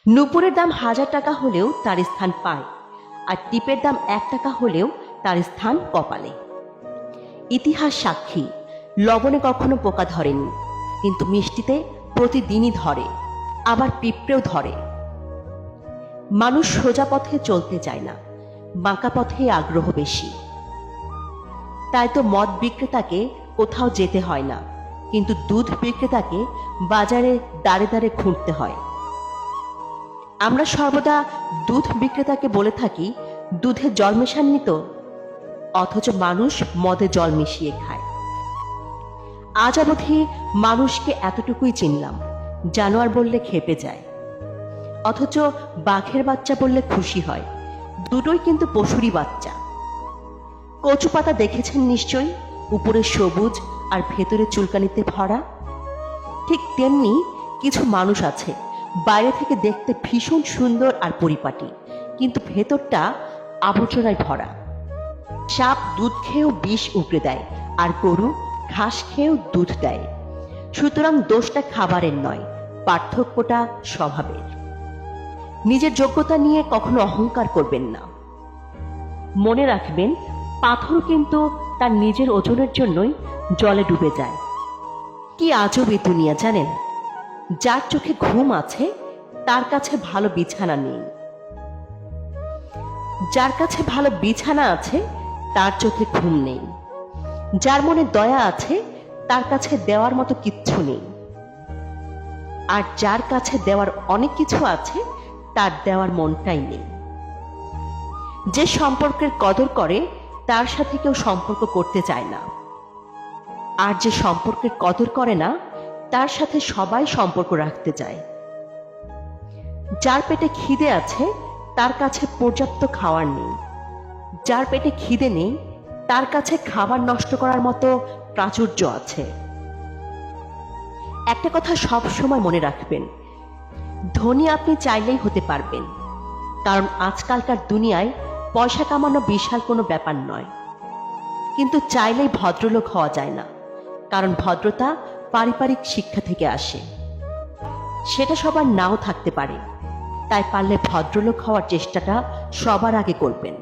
নূপুরের দাম 1000 টাকা হলেও তার স্থান পায়, আর টিপের দাম 1 টাকা হলেও তার স্থান কপালে। ইতিহাস সাক্ষী, লবণে কখনো পোকা ধরেনি, কিন্তু মিষ্টিতে প্রতিদিনই ধরে, আবার পিঁপড়েও ধরে। মানুষ সোজা পথে চলতে চায় না, বাঁকা পথে আগ্রহ বেশি। তাই তো মদ বিক্রেতাকে কোথাও যেতে হয় না, কিন্তু দুধ বিক্রেতাকে বাজারে দাঁড়ে দাঁড়ে খুঁড়তে হয়। আমরা সর্বদা দুধ বিক্রেতাকে বলে থাকি, দুধে জল মেশাননি তো, অথচ মানুষ মদে জল মিশিয়ে খায়। আজ অবধি মানুষকে এতটুকুই চিনলাম, জানোয়ার বললে খেপে যায়, অথচ বাঘের বাচ্চা বললে খুশি হয়। দুটোই কিন্তু পশুরই বাচ্চা। কচু পাতা দেখেছেন নিশ্চয়ই, উপরে সবুজ আর ভেতরে চুলকানিতে ভরা। ঠিক তেমনি কিছু মানুষ আছে, বাইরে থেকে দেখতে ভীষণ সুন্দর আর পরিপাটি, কিন্তু ভেতরটা আবর্জনায় ভরা। সাপ দুধ খেয়েও বিষ উগড়ে দেয়, আর গরু ঘাস খেয়েও দুধ দেয়। সুতরাং দোষটা খাবারের নয়, পার্থক্যটা স্বভাবের। নিজের যোগ্যতা নিয়ে কখনো অহংকার করবেন না। মনে রাখবেন, পাথর কিন্তু তার নিজের ওজনের জন্যই জলে ডুবে যায়। কি আজব এই দুনিয়া জানেন? যার চোখে ঘুম আছে তার কাছে ভালো বিছানা নেই, যার কাছে ভালো বিছানা আছে তার চোখে ঘুম নেই, যার মনে দয়া আছে তার কাছে দেওয়ার মতো কিচ্ছু নেই, আর যার কাছে দেওয়ার অনেক কিছু আছে তার দেওয়ার মনটাই নেই। যে সম্পর্কের কদর করে তার সাথে কেউ সম্পর্ক করতে চায় না, আর যে সম্পর্কের কদর করে না তার সাথে সবাই সম্পর্ক রাখতে চায়। যার পেটে খিদে আছে তার কাছে পর্যাপ্ত খাবার নেই, যার পেটে খিদে নেই তার কাছে খাবার নষ্ট করার মতো প্রাচুর্য আছে। একটা কথা সব সময় মনে রাখবেন, ধনী আপনি চাইলেই হতে পারবেন, কারণ আজকালকার দুনিয়ায় পয়সা কামানো বিশাল কোনো ব্যাপার নয়। কিন্তু চাইলেই ভদ্রলোক হওয়া যায় না, কারণ ভদ্রতা পারিবারিক শিক্ষা থেকে আসে। সেটা সবার নাও থাকতে পারে, তাই পারলে ভদ্রলোক হওয়ার চেষ্টাটা সবার আগে করবেন।